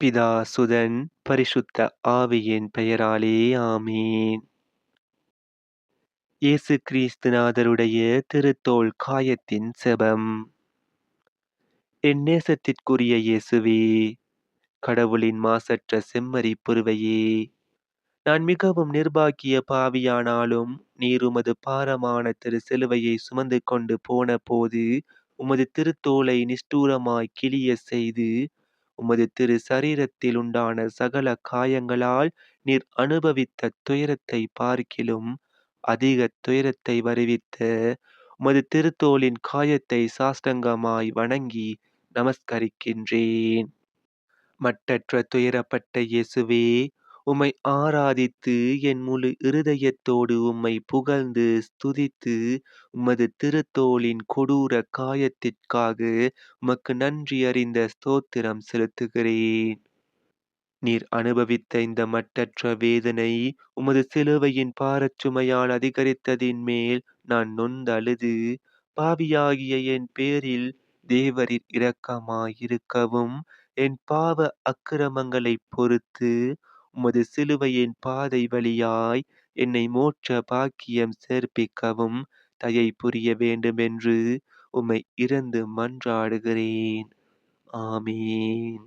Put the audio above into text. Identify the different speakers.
Speaker 1: பிதா, சுதன், பரிசுத்த ஆவியின் பெயராலே ஆமீன். இயேசு கிறிஸ்துநாதருடைய திருத்தோள் காயத்தின் செபம். என் நேசத்திற்குரிய இயேசுவே, கடவுளின் மாசற்ற செம்மறி புருவையே, நான் மிகவும் நிர்பாக்கிய பாவியானாலும் நீர் உமது பாரமான திரு சிலுவையை சுமந்து கொண்டு போன போது உமது திருத்தோலை நிஷ்டூரமாய் கிழிய செய்து உமது திரு சரீரத்தில் உண்டான சகல காயங்களால் நீர் அனுபவித்த துயரத்தை பார்க்கிலும் அதிக துயரத்தை வருவித்த உமது திருத்தோளின் காயத்தை சாஷ்டங்கமாய் வணங்கி நமஸ்கரிக்கின்றேன். மட்டற்ற துயரப்பட்ட இயேசுவே, உம்மை ஆராதித்து என் முழு இருதயத்தோடு உம்மை புகழ்ந்து ஸ்துதித்து உமது திருத்தோளின் கொடூர காயத்திற்காக உமக்கு நன்றி அறிந்த ஸ்தோத்திரம் செலுத்துகிறேன். நீர் அனுபவித்த இந்த மட்டற்ற வேதனை உமது சிலுவையின் பாரச்சுமையால் அதிகரித்ததின் மேல் நான் நொந்தழுது பாவியாகிய என் பேரில் தேவரின் இரக்கமாயிருக்கவும் என் பாவ அக்கிரமங்களைப் பொறுத்து உமது சிலுவையின் பாதை வழியாய் என்னை மோட்ச பாக்கியம் சேர்ப்பிக்கவும் தயை புரிய வேண்டுமென்று உம்மை இரந்து மன்றாடுகிறேன். ஆமீன்.